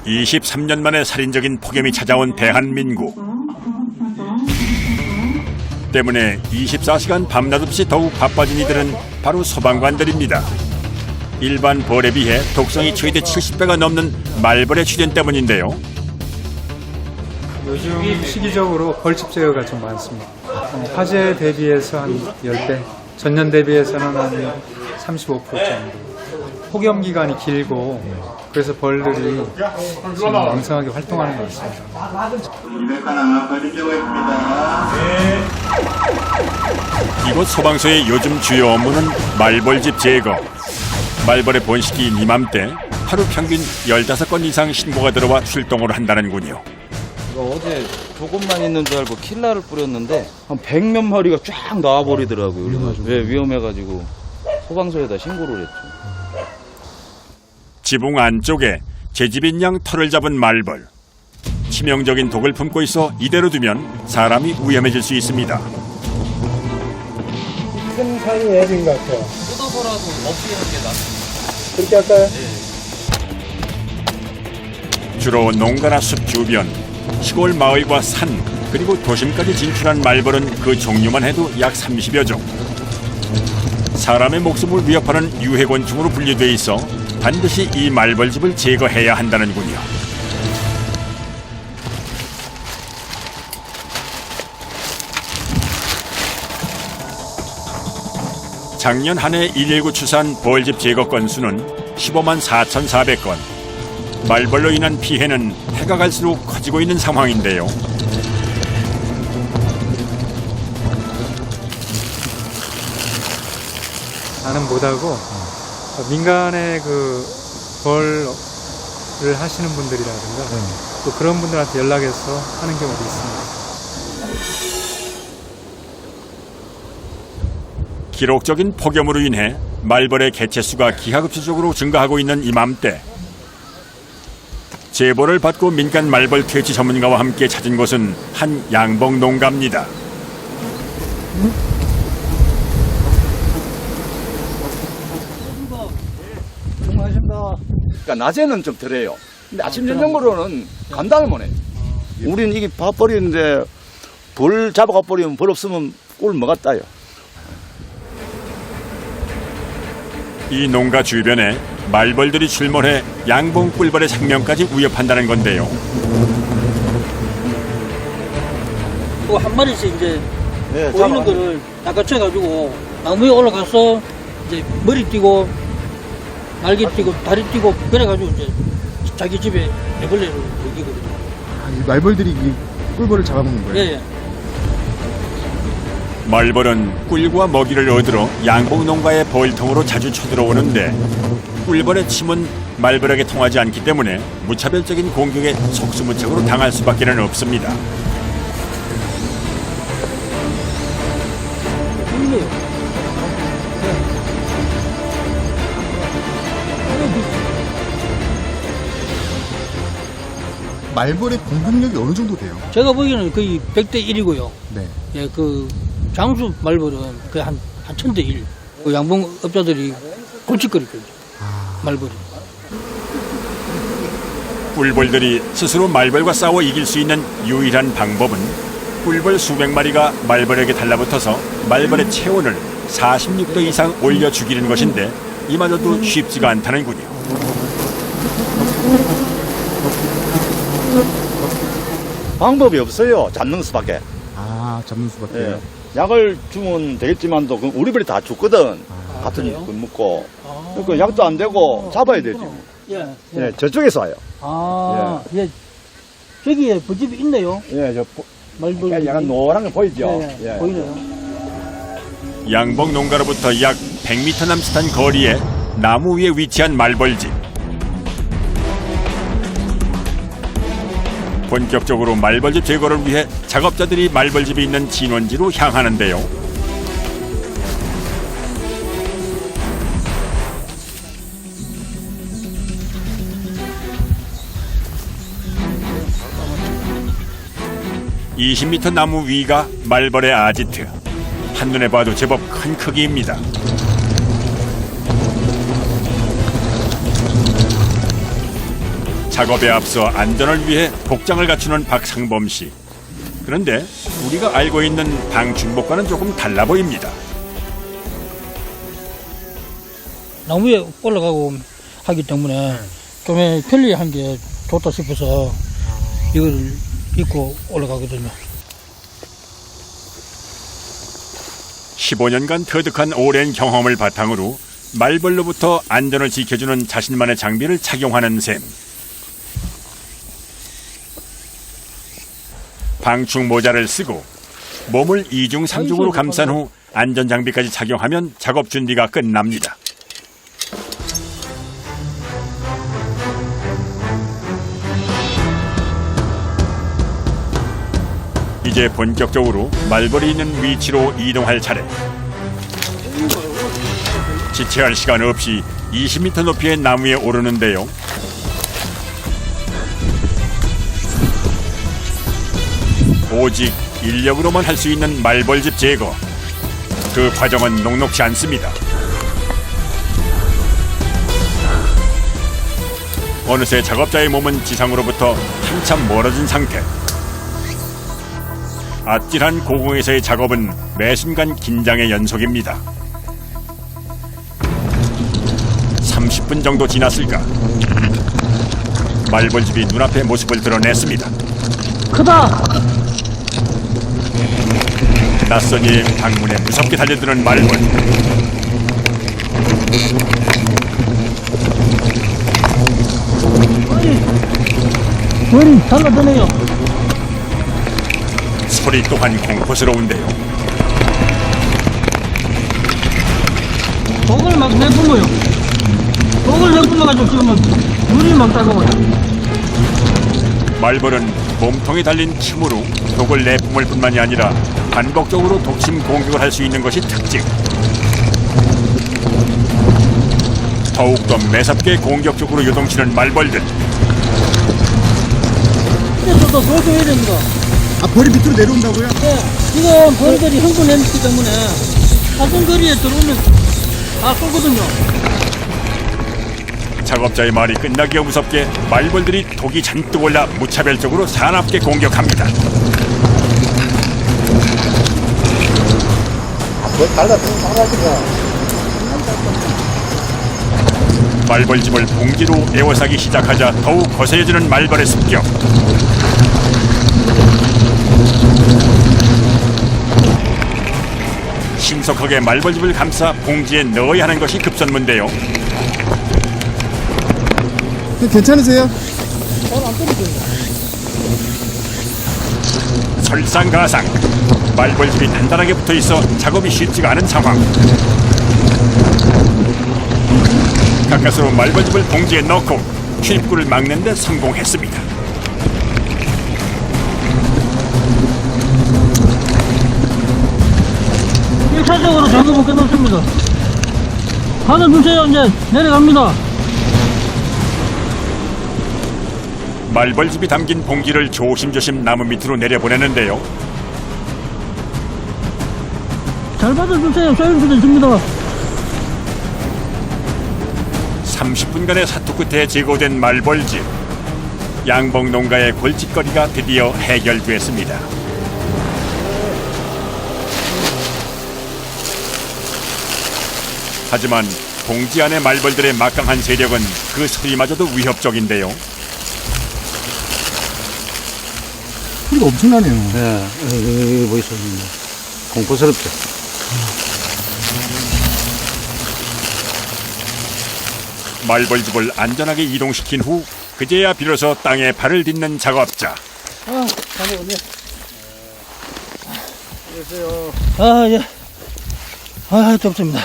23년 만에 살인적인 폭염이 찾아온 대한민국. 때문에 24시간 밤낮 없이 더욱 바빠진 이들은 바로 소방관들입니다. 일반 벌에 비해 독성이 최대 70배가 넘는 말벌의 출현 때문인데요. 요즘 시기적으로 벌집 제거가 좀 많습니다. 화재 대비해서 한 10배, 전년 대비해서는 한 35% 정도. 폭염 기간이 길고 그래서 벌들이 지금 왕성하게 활동하는 것 같습니다. 이곳 소방서의 요즘 주요 업무는 말벌집 제거. 말벌의 번식기인 이맘때 하루 평균 15건 이상 신고가 들어와 출동을 한다는군요. 어제 조금만 있는 줄 알고 킬라를 뿌렸는데 한 100몇 마리가 쫙 나와버리더라고요. 그래서 위험해가지고 소방서에다 신고를 했죠. 지붕 안쪽에 제집인 양 털을 잡은 말벌. 치명적인 독을 품고 있어 이대로 두면 사람이 위험해질 수 있습니다. 큰 사이에 앱인 것 같아요. 뜯어서라도 없애는 게 낫습니다. 그렇게 할까요? 주로 농가나 숲 주변, 시골 마을과 산, 그리고 도심까지 진출한 말벌은 그 종류만 해도 약 30여 종. 사람의 목숨을 위협하는 유해곤충으로 분류돼 있어 반드시 이 말벌집을 제거해야 한다는군요. 작년 한 해 119 추산 벌집 제거 건수는 15만 4,400건. 말벌로 인한 피해는 해가 갈수록 커지고 있는 상황인데요. 나는 못하고 민간의 그 벌을 하시는 분들이라든가 또 그런 분들한테 연락해서 하는 경우도 있습니다. 기록적인 폭염으로 인해 말벌의 개체수가 기하급수적으로 증가하고 있는 이맘때 제보를 받고 민간 말벌 퇴치 전문가와 함께 찾은 곳은 한 양봉 농가입니다. 그러니까 낮에는 좀 덜해요. 근데 아침 저녁으로는 감당을 못해. 우리는 이게 밥 버리는데 벌 잡아가 버리면 벌 없으면 꿀 먹었다요. 이 농가 주변에 말벌들이 출몰해 양봉 꿀벌의 생명까지 위협한다는 건데요. 그 한 마리씩 이제 네, 보이는 거를 낚아채가지고 나무에 올라가서 이제 머리 띄고 날개 띄고 다리 띄고 그래가지고 이제 자기 집에 애벌레를 먹이거든요. 이 말벌들이 이 꿀벌을 잡아먹는 거예요? 예, 예. 말벌은 꿀과 먹이를 얻으러 양봉 농가의 벌통으로 자주 쳐들어오는데 꿀벌의 침은 말벌에게 통하지 않기 때문에 무차별적인 공격에 속수무책으로 당할 수밖에 없습니다. 보이네요. 말벌의 공격력이 어느 정도 돼요? 제가 보기에는 거의 100대 1이고요. 네. 예, 그 장수 말벌은 거의 한 1000대 1. 그 양봉업자들이 골칫거리거든요. 말벌이. 꿀벌들이 스스로 말벌과 싸워 이길 수 있는 유일한 방법은 꿀벌 수백 마리가 말벌에게 달라붙어서 말벌의 체온을 46도 이상 올려 죽이는 것인데 이마저도 쉽지가 않다는군요. 방법이 없어요. 잡는 수밖에. 아, 잡는 수밖에. 예. 약을 주면 되겠지만도 그 우리 벌이 다 죽거든. 같은 걸 먹고. 그러니까 약도 안 되고 잡아야 되지. 예. 예, 저쪽에서 와요. 아, 예. 저기에 벌집이 있네요. 예, 말벌. 약간 노란 거 보이죠? 예, 예. 보이네요. 양봉 농가로부터 약 100m 남짓한 거리에 나무 위에 위치한 말벌집. 본격적으로 말벌집 제거를 위해 작업자들이 말벌집이 있는 진원지로 향하는데요. (20m) 나무 위가 말벌의 아지트. 한눈에 봐도 제법 큰 크기입니다. 작업에 앞서 안전을 위해 복장을 갖추는 박상범 씨. 그런데 우리가 알고 있는 방충복과는 조금 달라 보입니다. 나무에 올라가고 하기 때문에 좀 편리한 게 좋다 싶어서 이걸 입고 올라가거든요. 15년간 터득한 오랜 경험을 바탕으로 말벌로부터 안전을 지켜주는 자신만의 장비를 착용하는 셈. 방충 모자를 쓰고 몸을 2중 3중으로 감싼 후 안전장비까지 착용하면 작업 준비가 끝납니다. 이제 본격적으로 말벌이 있는 위치로 이동할 차례. 지체할 시간 없이 20m 높이의 나무에 오르는데요. 오직 인력으로만 할 수 있는 말벌집 제거. 그 과정은 녹록지 않습니다. 어느새 작업자의 몸은 지상으로부터 한참 멀어진 상태. 아찔한 고공에서의 작업은 매 순간 긴장의 연속입니다. 30분 정도 지났을까? 말벌집이 눈앞에 모습을 드러냈습니다. 크다! 낯선 이의 방문에 무섭게 달려드는 말벌. 머리 달라드네요. 소리 또한 공포스러운데요. 독을 막 내뿜어요. 독을 내뿜어가지고 지금 눈이 막 따가워요. 말벌은 몸통에 달린 침으로 독을 내뿜을 뿐만이 아니라 반복적으로 독침 공격을 할 수 있는 것이 특징. 더욱더 매섭게 공격적으로 요동치는 말벌들. 그래서 조심해야 됩니다. 아, 벌이 밑으로 내려온다고요? 네, 지금 벌들이 흥분했기 때문에 사슴거리에 들어오면 다 쏘거든요. 작업자의 말이 끝나기가 무섭게 말벌들이 독이 잔뜩 올라 무차별적으로 사납게 공격합니다. 말벌집을 봉지로 에워싸기 시작하자 더욱 거세져지는 말벌의 습격. 신속하게 말벌집을 감싸 봉지에 넣어야 하는 것이 급선무인데요. 괜찮으세요? 설상가상. 말벌집이 단단하게 붙어있어 작업이 쉽지가 않은 상황. 가까스로 말벌집을 봉지에 넣고 출입구를 막는 데 성공했습니다. 1차적으로 작업은 끝났습니다. 하늘 주세요. 이제 내려갑니다. 말벌집이 담긴 봉지를 조심조심 나무 밑으로 내려보내는데요. 잘 받아주세요. 쏘일 수도 있습니다. 30분간의 사투 끝에 제거된 말벌집. 양봉 농가의 골칫거리가 드디어 해결됐습니다. 하지만 봉지 안의 말벌들의 막강한 세력은 그 소리마저도 위협적인데요. 소리가 엄청나네요. 네, 여기 보이소. 공포스럽죠. 말벌집을 안전하게 이동시킨 후 그제야 비로소 땅에 발을 딛는 작업자. 잠깐만요. 안녕하세요. 예. 덥습니다.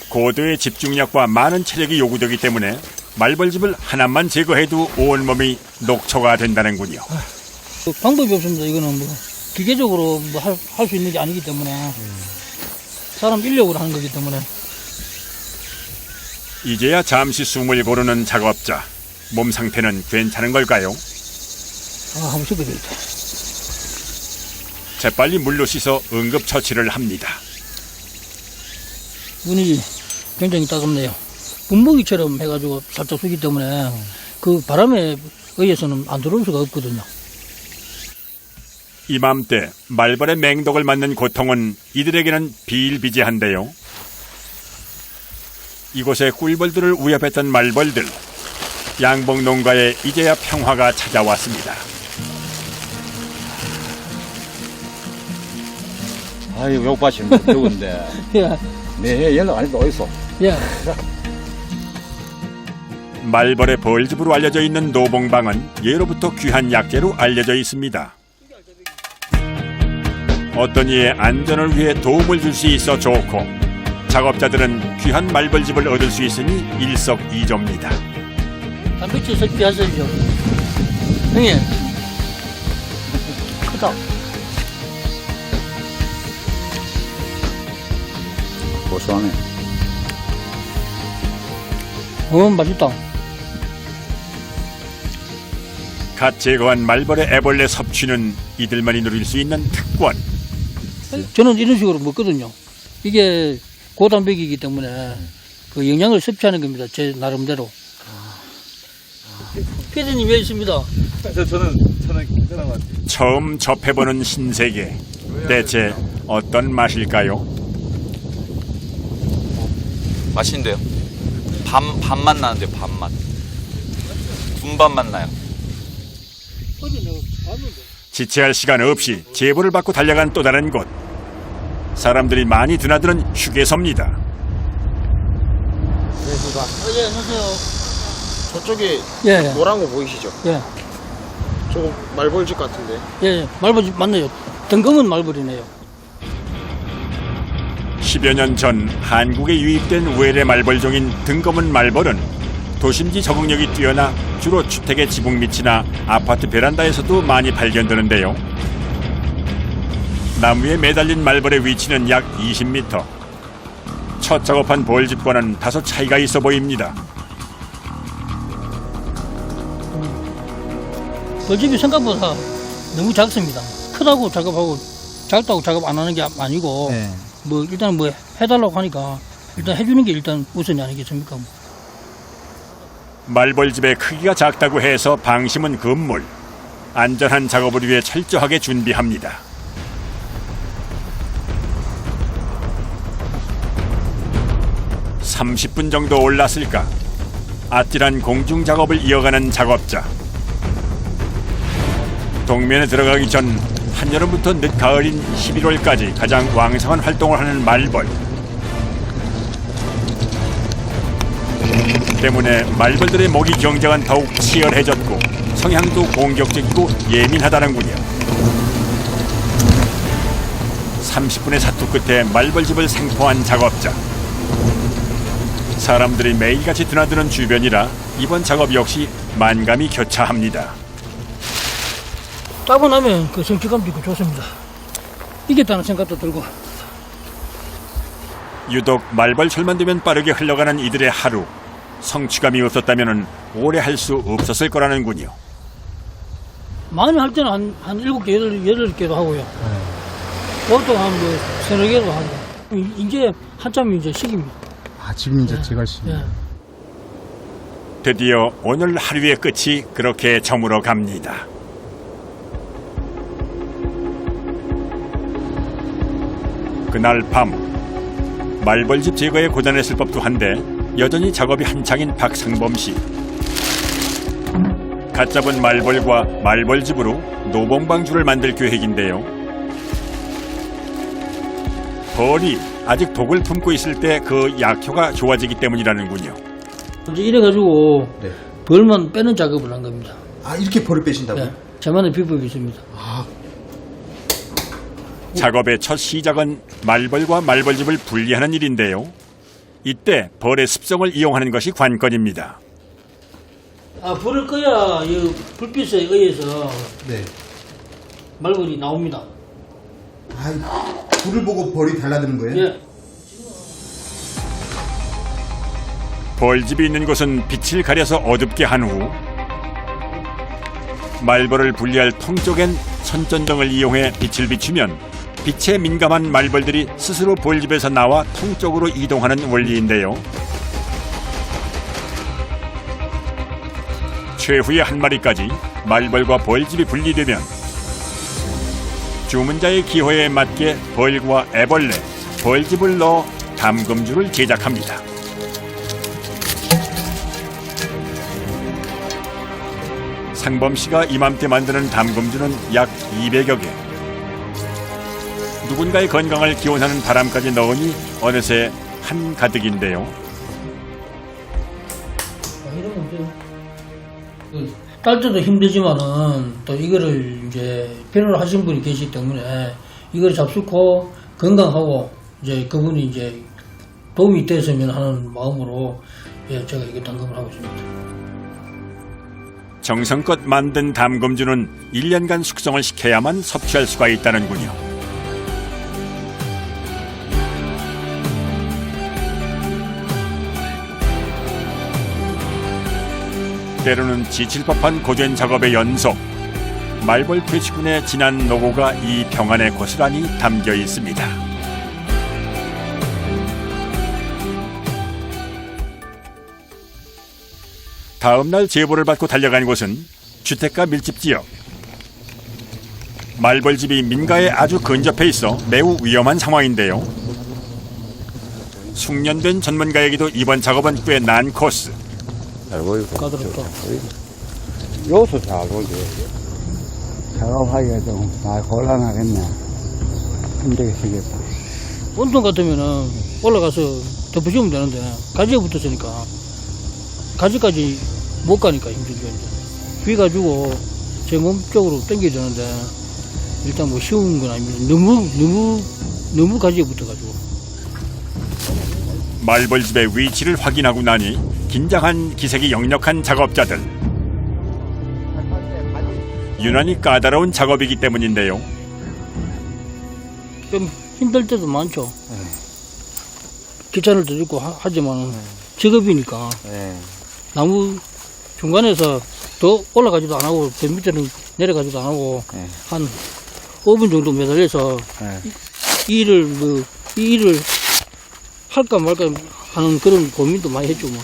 고도의 집중력과 많은 체력이 요구되기 때문에 말벌집을 하나만 제거해도 온몸이 녹초가 된다는군요. 방법이 없습니다. 이거는 뭐 기계적으로 뭐 할 수 있는 게 아니기 때문에 사람 인력으로 하는 거기 때문에. 이제야 잠시 숨을 고르는 작업자. 몸 상태는 괜찮은 걸까요? 한번 씻어야겠다. 재빨리 물로 씻어 응급처치를 합니다. 눈이 굉장히 따갑네요. 분무기처럼 해가지고 살짝 쓰기 때문에 그 바람에 의해서는 안 들어올 수가 없거든요. 이맘때 말벌의 맹독을 맞는 고통은 이들에게는 비일비재한데요. 이곳에 꿀벌들을 위협했던 말벌들. 양봉 농가에 이제야 평화가 찾아왔습니다. 아유, 욕받이 더운데. 예, 네, 연락 안 해도 어딨어? 예. 말벌의 벌집으로 알려져 있는 노봉방은 예로부터 귀한 약재로 알려져 있습니다. 어떤 이의 안전을 위해 도움을 줄 수 있어 좋고 작업자들은 귀한 말벌집을 얻을 수 있으니 일석이조입니다. 단백질 섭취하셔야죠. 형님. 크다. 고소하네. 맛있다. 갓 제거한 말벌의 애벌레 섭취는 이들만이 누릴 수 있는 특권. 저는 이런 식으로 먹거든요. 이게 고단백이기 때문에 그 영양을 섭취하는 겁니다. 제 나름대로. 피디님 왜 있습니다? 저는 괜찮은 것 같아요. 처음 접해보는 신세계. 대체 어떤 맛일까요? 맛있는데요. 밥맛 나는데요, 밥맛. 분밥맛 나요. 지체할 시간 없이 제보를 받고 달려간 또 다른 곳. 사람들이 많이 드나드는 휴게소입니다. 예, 안녕하세요. 저쪽에 예, 노란 거 보이시죠? 예, 저거 말벌집 같은데. 예, 말벌 맞네요. 덩금은 말벌이네요. 10여 년 전 한국에 유입된 외래 말벌종인 등검은 말벌은 도심지 적응력이 뛰어나 주로 주택의 지붕 밑이나 아파트 베란다에서도 많이 발견되는데요. 나무에 매달린 말벌의 위치는 약 20m. 첫 작업한 벌집과는 다소 차이가 있어 보입니다. 벌집이 생각보다 너무 작습니다. 크다고 작업하고 작다고 작업 안 하는 게 아니고 뭐 일단 뭐 해달라고 하니까 일단 해주는 게 일단 우선이 아니겠습니까? 말벌집의 크기가 작다고 해서 방심은 금물. 안전한 작업을 위해 철저하게 준비합니다. (30분) 정도 올랐을까? 아찔한 공중 작업을 이어가는 작업자. 동면에 들어가기 전 한여름부터 늦가을인 11월까지 가장 왕성한 활동을 하는 말벌. 때문에 말벌들의 먹이 경쟁은 더욱 치열해졌고 성향도 공격적이고 예민하다는군요. 30분의 사투 끝에 말벌집을 생포한 작업자. 사람들이 매일같이 드나드는 주변이라 이번 작업 역시 만감이 교차합니다. 짜고 나면 그 성취감도 있고 좋습니다. 이겼다는 생각도 들고. 유독 말벌철만 되면 빠르게 흘러가는 이들의 하루. 성취감이 없었다면 오래 할 수 없었을 거라는군요. 많이 할 때는 한 7개, 8개도 하고요. 보통 한 뭐 3-4개도 하고. 이제 한참 이제 시기입니다. 아, 지금 이제 제가 시. 예. 드디어 오늘 하루의 끝이 그렇게 저물어 갑니다. 그날 밤 말벌집 제거에 고단했을 법도 한데 여전히 작업이 한창인 박상범 씨. 갓 잡은 말벌과 말벌집으로 노봉방주를 만들 계획인데요. 벌이 아직 독을 품고 있을 때 그 약효가 좋아지기 때문이라는군요. 이제 이래가지고 벌만 빼는 작업을 한 겁니다. 아, 이렇게 벌을 빼신다고요? 예. 저만의 비법이 있습니다. 작업의 첫 시작은 말벌과 말벌집을 분리하는 일인데요. 이때 벌의 습성을 이용하는 것이 관건입니다. 불을 꺼야 이 불빛에 의해서 네. 말벌이 나옵니다. 아, 불을 보고 벌이 달라드는 거예요? 예. 벌집이 있는 곳은 빛을 가려서 어둡게 한 후 말벌을 분리할 통 쪽엔 선전등을 이용해 빛을 비추면 빛에 민감한 말벌들이 스스로 벌집에서 나와 통 쪽으로 이동하는 원리인데요. 최후의 한 마리까지 말벌과 벌집이 분리되면 주문자의 기호에 맞게 벌과 애벌레, 벌집을 넣어 담금주를 제작합니다. 상범 씨가 이맘때 만드는 담금주는 약 200여 개. 누군가의 건강을 기원하는 바람까지 넣으니 어느새 한 가득인데요. 이러면 이제 딸 때도 힘들지만은 또 이거를 이제 필요로 하신 분이 계시기 때문에 이걸 잡수고 건강하고 이제 그분이 이제 도움이 됐으면 하는 마음으로 예, 제가 이게 담금을 하고 있습니다. 정성껏 만든 담금주는 1년간 숙성을 시켜야만 섭취할 수가 있다는군요. 때로는 지칠 법한 고된 작업의 연속. 말벌 퇴치군의 진한 노고가 이 평안에 고스란히 담겨 있습니다. 다음 날 제보를 받고 달려간 곳은 주택가 밀집 지역. 말벌집이 민가에 아주 근접해 있어 매우 위험한 상황인데요. 숙련된 전문가에게도 이번 작업은 꽤 난 코스. 까다롭다. 요소 잘 보지. 작업하기가 좀 많이 곤란하겠네. 힘들겠다. 온통 같으면은 올라가서 덮어주면 되는데 가지가 붙었으니까 가지까지 못 가니까 힘들죠. 이제 휘 가지고 제 몸 쪽으로 당겨야 되는데 일단 뭐 쉬운 건 아닙니다. 너무 가지에 붙어가지고. 말벌집의 위치를 확인하고 나니 긴장한 기색이 역력한 작업자들. 유난히 까다로운 작업이기 때문인데요. 좀 힘들 때도 많죠. 귀찮을 때도 있고 하지만 직업이니까 나무 중간에서 더 올라가지도 안 하고 저 밑에는 내려가지도 안 하고 한 5분 정도 매달려서 이 일을 할까 말까 하는 그런 고민도 많이 했죠. 뭐.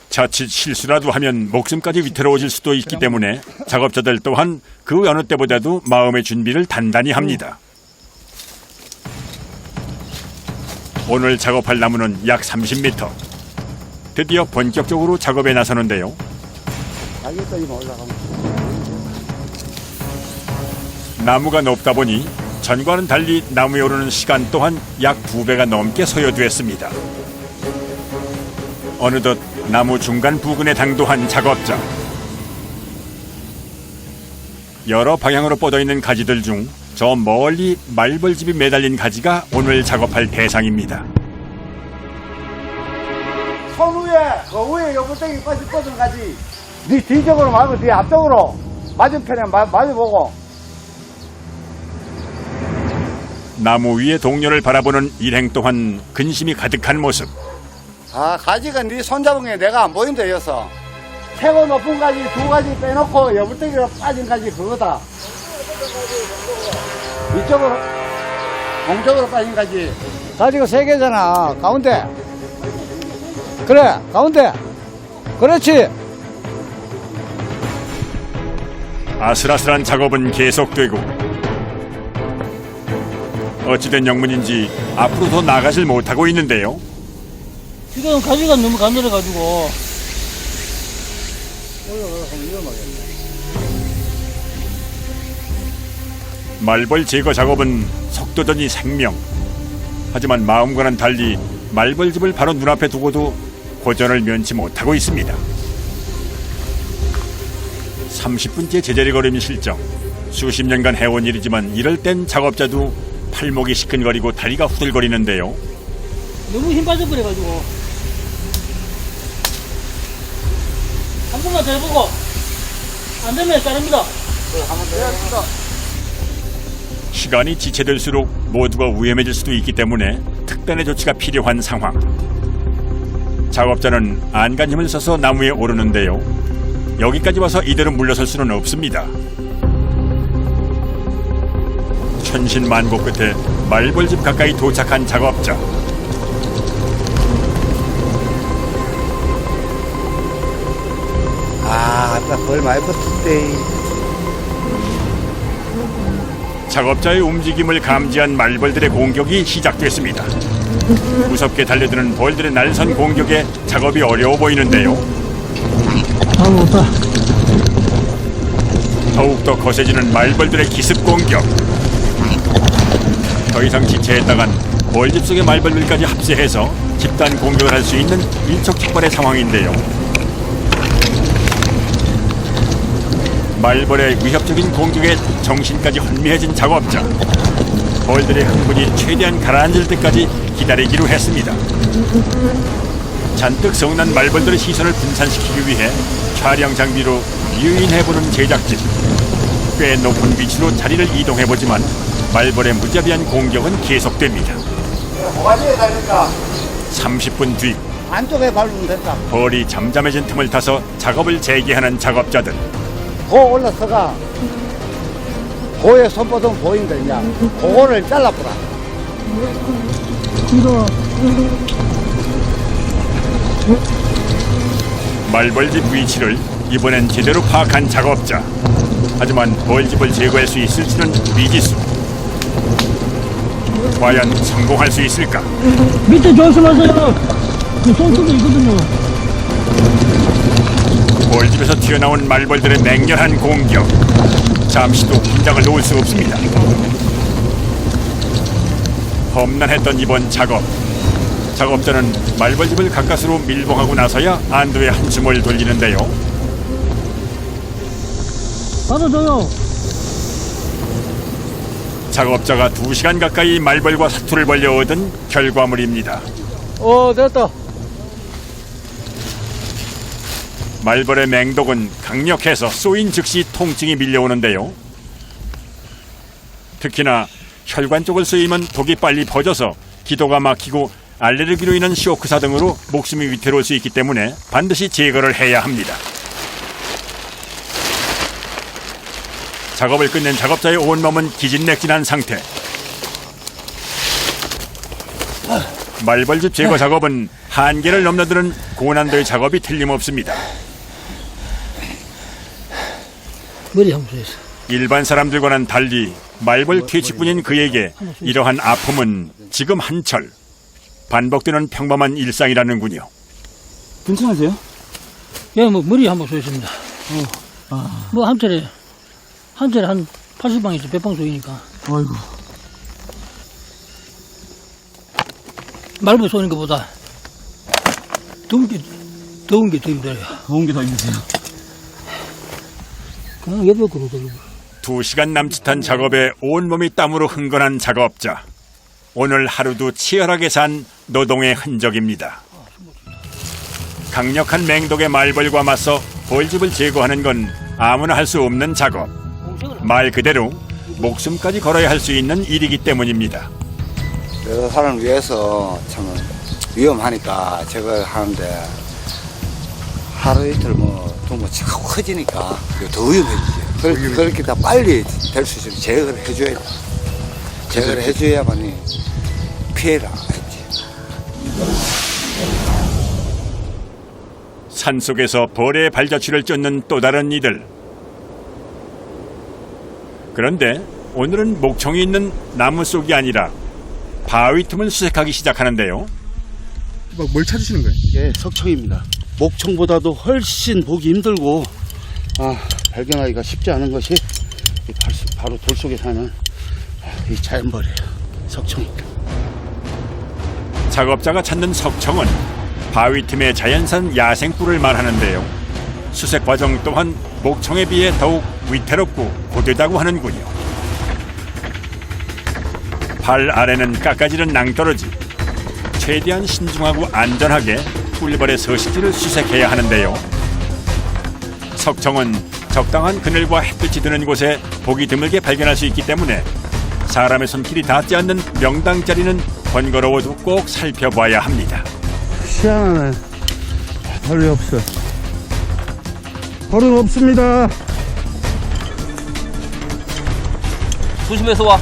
자칫 실수라도 하면 목숨까지 위태로워질 수도 있기 때문에 작업자들 또한 그 어느 때보다도 마음의 준비를 단단히 합니다. 오늘 작업할 나무는 약 30m. 드디어 본격적으로 작업에 나서는데요. 나무가 높다 보니 전과는 달리 나무에 오르는 시간 또한 약 2배가 넘게 소요됐습니다. 어느덧 나무 중간 부근에 당도한 작업자. 여러 방향으로 뻗어있는 가지들 중 저 멀리 말벌집이 매달린 가지가 오늘 작업할 대상입니다. 손 위에, 그 위에 요번땡이 뻗은 가지. 네 뒤쪽으로 말고 네 앞쪽으로 맞은편에 맞아보고. 나무 위의 동료를 바라보는 일행 또한 근심이 가득한 모습. 아, 가지가 네 손잡은 게 내가 안 보인다, 여서. 최고 높은 가지 2가지 빼놓고 여분땡이로 빠진 가지 그거다. 이쪽으로, 공쪽으로 빠진 가지. 가지가 3개잖아, 가운데. 그래, 가운데. 그렇지. 아슬아슬한 작업은 계속되고 어찌된 영문인지 앞으로 더 나가질 못하고 있는데요. 지금 가지가 너무 가늘어가지고 올라가면 위험하겠네. 말벌 제거 작업은 속도전이 생명. 하지만 마음과는 달리 말벌집을 바로 눈앞에 두고도 고전을 면치 못하고 있습니다. 30분째 제자리 걸음이 실정. 수십 년간 해온 일이지만 이럴 땐 작업자도 팔목이 시큰거리고 다리가 후들거리는데요. 너무 힘 빠져버려가지고 한 번만 더 해보고 안 되면 자릅니다. 시간이 지체될수록 모두가 위험해질 수도 있기 때문에 특단의 조치가 필요한 상황. 작업자는 안간 힘을 써서 나무에 오르는데요. 여기까지 와서 이대로 물러설 수는 없습니다. 천신만고 끝에 말벌집 가까이 도착한 작업자. 아까 벌 많이 붙었대. 작업자의 움직임을 감지한 말벌들의 공격이 시작됐습니다. 무섭게 달려드는 벌들의 날선 공격에 작업이 어려워 보이는데요. 더욱더 거세지는 말벌들의 기습 공격. 더 이상 지체했다간 벌집 속의 말벌들까지 합세해서 집단 공격을 할 수 있는 일촉즉발의 상황인데요. 말벌의 위협적인 공격에 정신까지 혼미해진 작업자. 벌들의 흥분이 최대한 가라앉을 때까지 기다리기로 했습니다. 잔뜩 성난 말벌들의 시선을 분산시키기 위해 촬영 장비로 유인해보는 제작진. 꽤 높은 위치로 자리를 이동해보지만 말벌의 무자비한 공격은 계속됩니다. 뭐가지에 달릴까? 30분 뒤 안쪽에 밟으면 된다. 벌이 잠잠해진 틈을 타서 작업을 재개하는 작업자들. 고 올라서가 고에 손바닥 보인다 이제. 그거를 잘라보라. 말벌집 위치를 이번엔 제대로 파악한 작업자. 하지만 벌집을 제거할 수 있을지는 미지수. 과연 성공할 수 있을까? 밑에 조심하세요. 그 손톱도 있거든요. 벌집에서 튀어나온 말벌들의 맹렬한 공격. 잠시도 긴장을 놓을 수 없습니다. 험난했던 이번 작업. 작업자는 말벌집을 가까스로 밀봉하고 나서야 안도의 한숨을 돌리는데요. 받아줘요. 작업자가 2시간 가까이 말벌과 사투를 벌여 얻은 결과물입니다. 됐다. 말벌의 맹독은 강력해서 쏘인 즉시 통증이 밀려오는데요. 특히나 혈관 쪽을 쏘이면 독이 빨리 퍼져서 기도가 막히고 알레르기로 인한 쇼크사 등으로 목숨이 위태로울 수 있기 때문에 반드시 제거를 해야 합니다. 작업을 끝낸 작업자의 온몸은 기진맥진한 상태. 말벌집 제거 작업은 한계를 넘나드는 고난도의 작업이 틀림없습니다. 머리 한번 쏘였어. 일반 사람들과는 달리 말벌 퇴치꾼인 그에게 이러한 아픔은 지금 한철 반복되는 평범한 일상이라는군요. 괜찮으세요? 예, 뭐 머리 한번 쏘였습니다. 뭐 한 차례 한 80방에서 100방 쏘이니까. 아이고. 말벌 쏘는 것보다 더운 게 더 힘들어요. 더운 게 더 힘드세요? 그냥 옆으로 돌리고. 2시간 남짓한 작업에 온몸이 땀으로 흥건한 작업자. 오늘 하루도 치열하게 산 노동의 흔적입니다. 강력한 맹독의 말벌과 맞서 벌집을 제거하는 건 아무나 할 수 없는 작업. 말 그대로 목숨까지 걸어야 할 수 있는 일이기 때문입니다. 여러 사람을 위해서 참 위험하니까 저걸 하는데 하루 이틀 좀 커지니까 더 위험해지죠. 그렇게 다 빨리 될 수 있으면 제거를 해줘야 돼. 제거를 해줘야만이 피해가 없지. 산속에서 벌의 발자취를 쫓는 또 다른 이들. 그런데 오늘은 목청이 있는 나무 속이 아니라 바위 틈을 수색하기 시작하는데요. 뭘 찾으시는 거예요? 예, 석청입니다. 목청보다도 훨씬 보기 힘들고 발견하기가 쉽지 않은 것이 바로 돌 속에 사는 이 자연벌이에요. 석청입니다. 작업자가 찾는 석청은 바위 틈의 자연산 야생꿀을 말하는데요. 수색 과정 또한 목청에 비해 더욱 위태롭고 고되다고 하는군요. 발 아래는 깎아지른 낭떠러지. 최대한 신중하고 안전하게 꿀벌의 서식지를 수색해야 하는데요. 석청은 적당한 그늘과 햇빛이 드는 곳에 보기 드물게 발견할 수 있기 때문에 사람의 손길이 닿지 않는 명당 자리는 번거로워도 꼭 살펴봐야 합니다. 희한하네. 벌이 없어. 벌은 없습니다. 조심해서 와.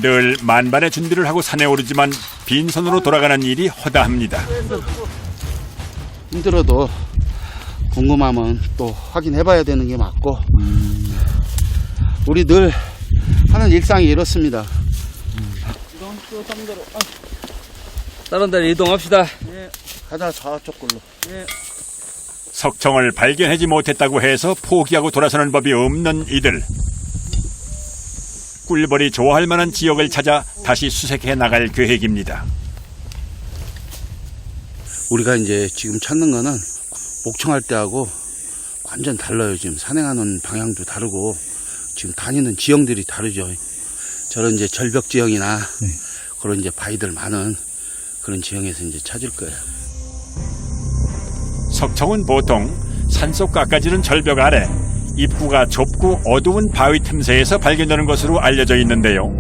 늘 만반의 준비를 하고 산에 오르지만 빈손으로 돌아가는 일이 허다합니다. 힘들어도 궁금하면 또 확인해봐야 되는 게 맞고, 우리 늘 하는 일상이 이렇습니다. 다른 데로 이동합시다. 가자, 저쪽 걸로. 석청을 발견하지 못했다고 해서 포기하고 돌아서는 법이 없는 이들. 꿀벌이 좋아할 만한 지역을 찾아 다시 수색해 나갈 계획입니다. 우리가 이제 지금 찾는 거는 목청할 때하고 완전 달라요. 지금 산행하는 방향도 다르고 지금 다니는 지형들이 다르죠. 저런 이제 절벽 지형이나 그런 이제 바위들 많은 그런 지형에서 이제 찾을 거예요. 석청은 보통 산속 깎아지는 절벽 아래 입구가 좁고 어두운 바위 틈새에서 발견되는 것으로 알려져 있는데요.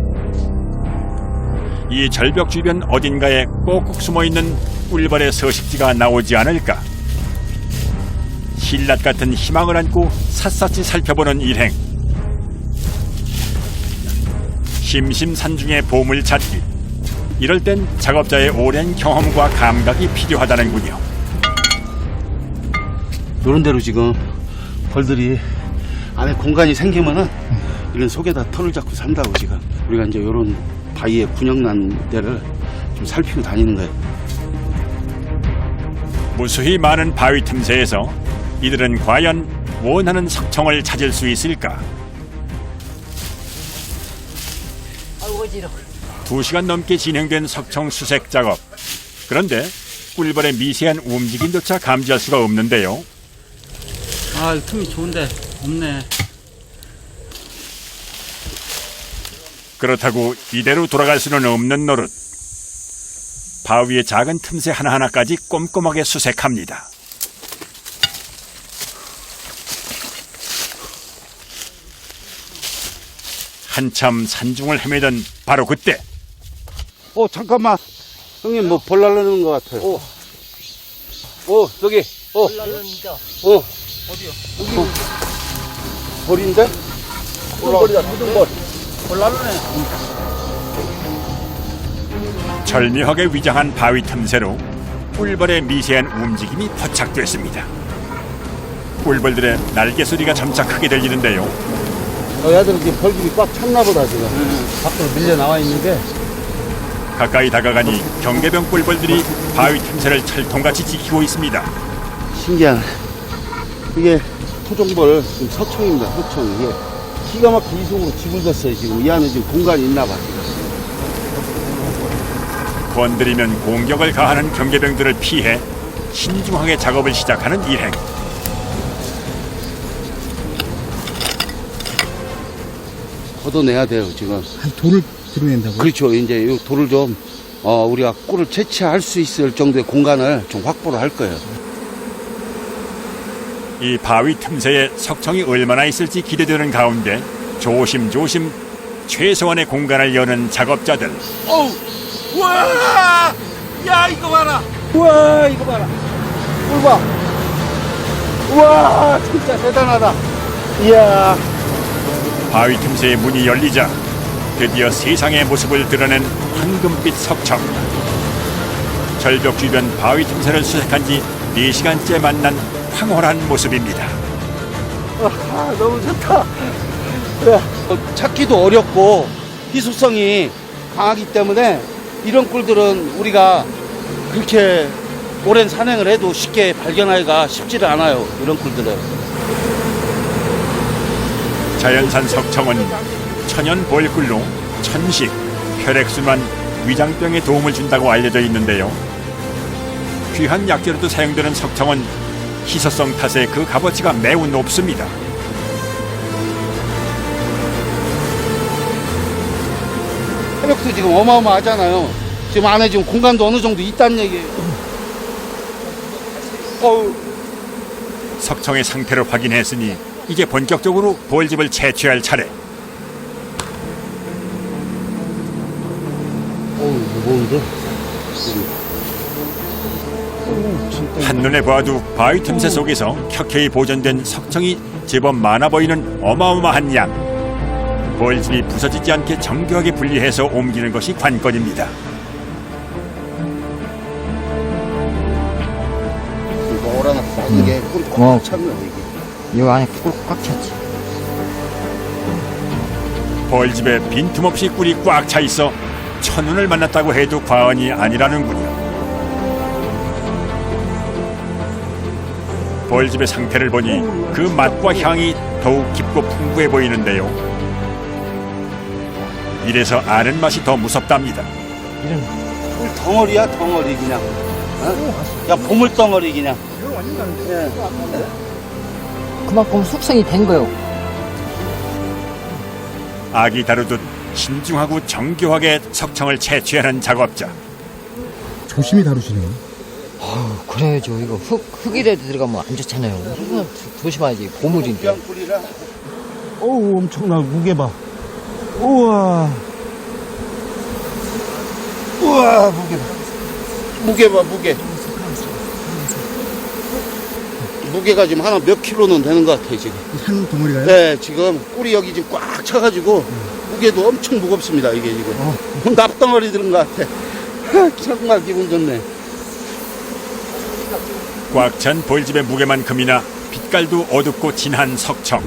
이 절벽 주변 어딘가에 꼭꼭 숨어있는 꿀벌의 서식지가 나오지 않을까. 신라 같은 희망을 안고 샅샅이 살펴보는 일행. 심심산중의 보물 찾기. 이럴 땐 작업자의 오랜 경험과 감각이 필요하다는군요. 이런 대로 지금 벌들이 안에 공간이 생기면은 이런 속에다 털을 잡고 산다고 지금. 우리가 이제 이런 바위에 군역난 데를 좀 살피고 다니는 거예요. 무수히 많은 바위 틈새에서 이들은 과연 원하는 석청을 찾을 수 있을까? 2시간 넘게 진행된 석청 수색 작업. 그런데 꿀벌의 미세한 움직임조차 감지할 수가 없는데요. 아, 틈이 좋은데 없네. 그렇다고 이대로 돌아갈 수는 없는 노릇. 바위의 작은 틈새 하나하나까지 꼼꼼하게 수색합니다. 한참 산중을 헤매던 바로 그때 잠깐만. 형님 뭐 벌 날르는 것 같아요. 저기. 벌인데? 꿀벌이다, 꿀벌. 절묘하게 위장한 바위 틈새로 꿀벌의 미세한 움직임이 포착됐습니다. 꿀벌들의 날개 소리가 점차 크게 들리는데요. 얘들 지금 벌집이 꽉 찼나 보다 지금. 밖으로 밀려 나와 있는 게. 가까이 다가가니 경계병 꿀벌들이 바위 틈새를 철통같이 지키고 있습니다. 신기하네. 이게 토종벌 지금 석청입니다. 석청. 이게 기가 막히게 이속으로 집을졌어요. 지금 이 안에 지금 공간이 있나 봐. 건드리면 공격을 가하는 경계병들을 피해 신중하게 작업을 시작하는 일행. 걷어내야 돼요 지금. 돌을 드러낸다고요? 그렇죠. 이제 이 돌을 좀 우리가 꿀을 채취할 수 있을 정도의 공간을 좀 확보를 할 거예요. 이 바위 틈새에 석청이 얼마나 있을지 기대되는 가운데 조심조심 최소한의 공간을 여는 작업자들. 우와! 야, 이거 봐라! 우와 이거 봐라. 꿀 봐. 우와 진짜 대단하다. 이야. 바위 틈새의 문이 열리자 드디어 세상의 모습을 드러낸 황금빛 석청. 절벽 주변 바위 틈새를 수색한 지 4시간째 만난 황홀한 모습입니다. 너무 좋다. 찾기도 어렵고 희소성이 강하기 때문에 이런 꿀들은 우리가 그렇게 오랜 산행을 해도 쉽게 발견하기가 쉽지를 않아요. 이런 꿀들은. 자연산 석청은 천연 볼꿀로 천식, 혈액순환, 위장병에 도움을 준다고 알려져 있는데요. 귀한 약재로도 사용되는 석청은 희소성 탓에 그 값어치가 매우 높습니다. 혈액도 지금 어마어마하잖아요. 지금 안에 지금 공간도 어느 정도 있다는 얘기예요. 석청의 상태를 확인했으니 이제 본격적으로 볼집을 채취할 차례. 무거운데? 한눈에 봐도 바위 틈새 속에서 켜켜이 보존된 석청이 제법 많아 보이는 어마어마한 양. 볼집이 부서지지 않게 정교하게 분리해서 옮기는 것이 관건입니다. 이게 꿀이 꽉 찼네 이게. 요 안에 꽉 찼지. 벌집에 빈틈없이 꿀이 꽉 차 있어 천운을 만났다고 해도 과언이 아니라는군요. 벌집의 상태를 보니 그 맛과 향이 더욱 깊고 풍부해 보이는데요. 이래서 아는 맛이 더 무섭답니다. 꿀 덩어리야 덩어리 그냥. 어? 야 보물 덩어리 그냥. 그만큼 숙성이 된 거요. 아기 다루듯 신중하고 정교하게 석청을 채취하는 작업자. 조심히 다루시네요. 그래야죠. 이거 흙이라도 들어가면 안 좋잖아요. 흙은 조심해야지. 보물인데. 귀한 꿀이라. 어우, 엄청나. 무게 봐. 우와. 우와 무게 봐. 무게 봐 무게. 무게가 지금 하나 몇 킬로는 되는 것 같아요 지금. 한 덩어리가요? 네 지금 꿀이 여기 지금 꽉 차가지고 무게도 엄청 무겁습니다 이게 지금. 납덩어리 들은 것 같아. 정말 기분 좋네. 꽉 찬 벌집의 무게만큼이나 빛깔도 어둡고 진한 석청.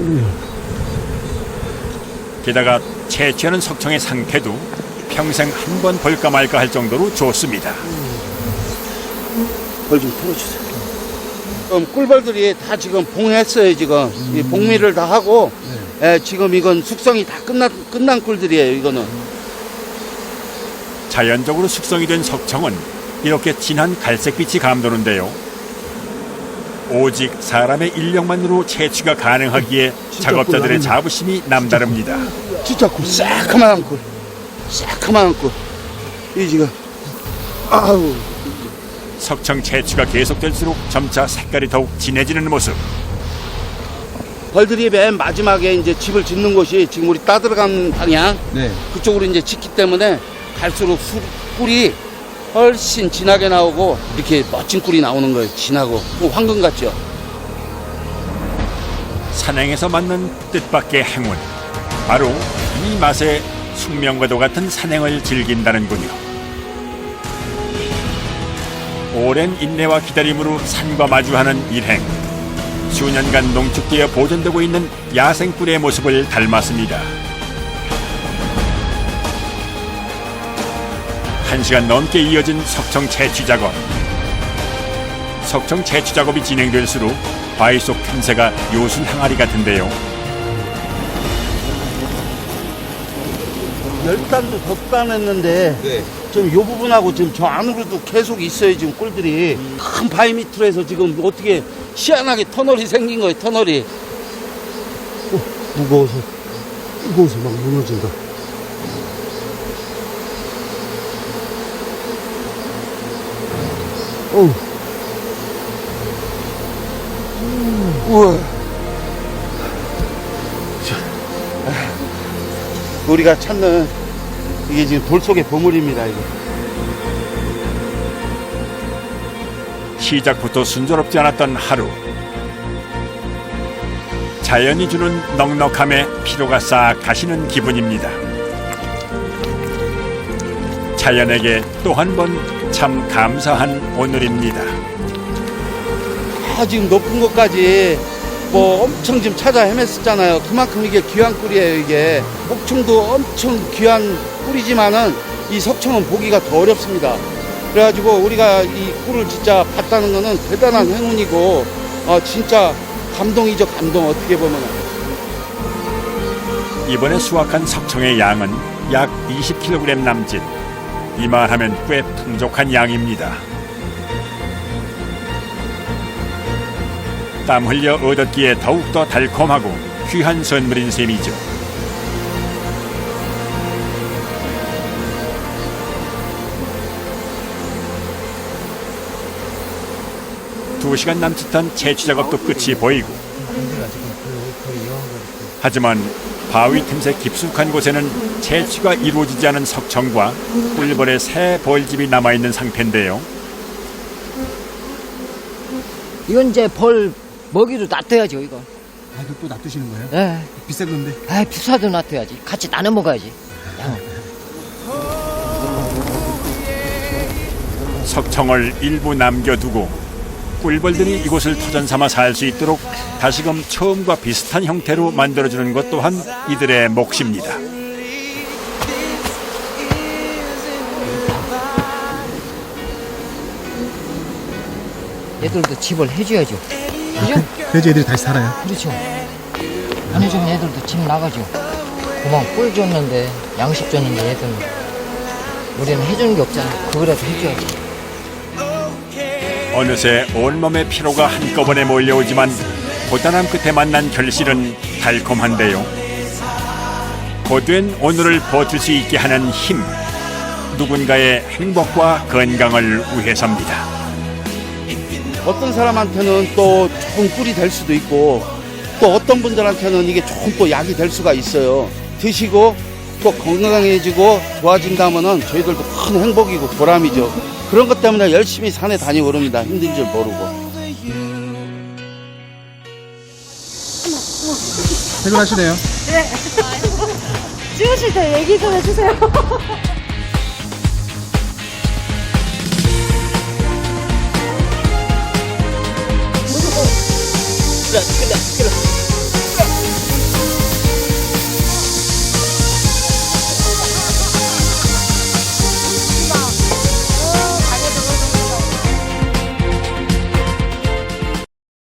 게다가 채취하는 석청의 상태도 평생 한 번 볼까 말까 할 정도로 좋습니다. 벌 좀 털어주세요. 꿀벌들이 다 지금 봉했어요 지금. 이 봉미를 다 하고 지금 이건 숙성이 다 끝난 꿀들이에요 이거는. 자연적으로 숙성이 된 석청은 이렇게 진한 갈색빛이 감도는데요. 오직 사람의 인력만으로 채취가 가능하기에 작업자들의 자부심이 남다릅니다. 진짜 꿀 새카만 꿀. 새카만 꿀. 이 지금 아우. 석청 채취가 계속될수록 점차 색깔이 더욱 진해지는 모습. 벌들이 맨 마지막에 이제 집을 짓는 곳이 지금 우리 따들어간 방향 그쪽으로 이제 짓기 때문에 갈수록 꿀이 훨씬 진하게 나오고 이렇게 멋진 꿀이 나오는 거예요. 진하고 황금 같죠. 산행에서 만난 뜻밖의 행운. 바로 이 맛에 숙명과도 같은 산행을 즐긴다는군요. 오랜 인내와 기다림으로 산과 마주하는 일행. 수년간 농축되어 보존되고 있는 야생꿀의 모습을 닮았습니다. 1시간 넘게 이어진 석청 채취 작업. 석청 채취 작업이 진행될수록 바위 속 틈새가 요술 항아리 같은데요. 열단도 더 따냈는데 지금 이 부분하고 지금 저 안으로도 계속 있어요 지금 꿀들이. 큰 바위 밑으로 해서 지금 어떻게 희한하게 터널이 생긴 거예요 터널이. 무거워서 막 무너진다. 우와. 우리가 찾는 이게 지금 돌 속의 보물입니다 이게. 시작부터 순조롭지 않았던 하루. 자연이 주는 넉넉함에 피로가 싹 가시는 기분입니다. 자연에게 또 한 번 참 감사한 오늘입니다. 지금 높은 곳까지 뭐 엄청 지금 찾아 헤맸었잖아요. 그만큼 이게 귀한 꿀이에요 이게. 목청도 엄청 귀한 꿀이지만은 이 석청은 보기가 더 어렵습니다. 그래가지고 우리가 이 꿀을 진짜 봤다는 거는 대단한 행운이고 진짜 감동이죠 감동 어떻게 보면. 이번에 수확한 석청의 양은 약 20kg 남짓. 이만하면 꽤 풍족한 양입니다. 땀 흘려 얻었기에 더욱더 달콤하고 귀한 선물인 셈이죠. 두 시간 남짓한 채취 작업도 끝이 보이고, 하지만 바위 틈새 깊숙한 곳에는 채취가 이루어지지 않은 석청과 꿀벌의 새 벌집이 남아있는 상태인데요. 이건 이제 벌 먹이도 놔둬야죠, 이거. 아, 이거 또 놔두시는 거예요? 예. 비싼 건데. 아, 비싸도 놔둬야지. 같이 나눠 먹어야지. 석청을 일부 남겨두고 꿀벌들이 이곳을 터전 삼아 살 수 있도록 다시금 처음과 비슷한 형태로 만들어주는 것 또한 이들의 몫입니다. 얘들도 집을 해줘야죠. 그죠? 그래야지 애들이 다시 살아요. 그렇죠. 안 해주면 애들도 집 나가죠. 그만 꿀 줬는데, 양식 줬는데 애들은. 우리는 해주는 게 없잖아. 그거라도 해줘야지. 어느새 온몸의 피로가 한꺼번에 몰려오지만 고단함 끝에 만난 결실은 달콤한데요. 고된 오늘을 버틸 수 있게 하는 힘, 누군가의 행복과 건강을 위해서입니다. 어떤 사람한테는 또 좋은 꿀이 될 수도 있고 또 어떤 분들한테는 이게 좋은 또 약이 될 수가 있어요. 드시고 또 건강해지고 좋아진다면은 저희들도 큰 행복이고 보람이죠. 그런 것 때문에 열심히 산에 다니고 그럽니다. 힘든 줄 모르고. 퇴근하시네요. 찍으실 때 얘기 좀 해주세요.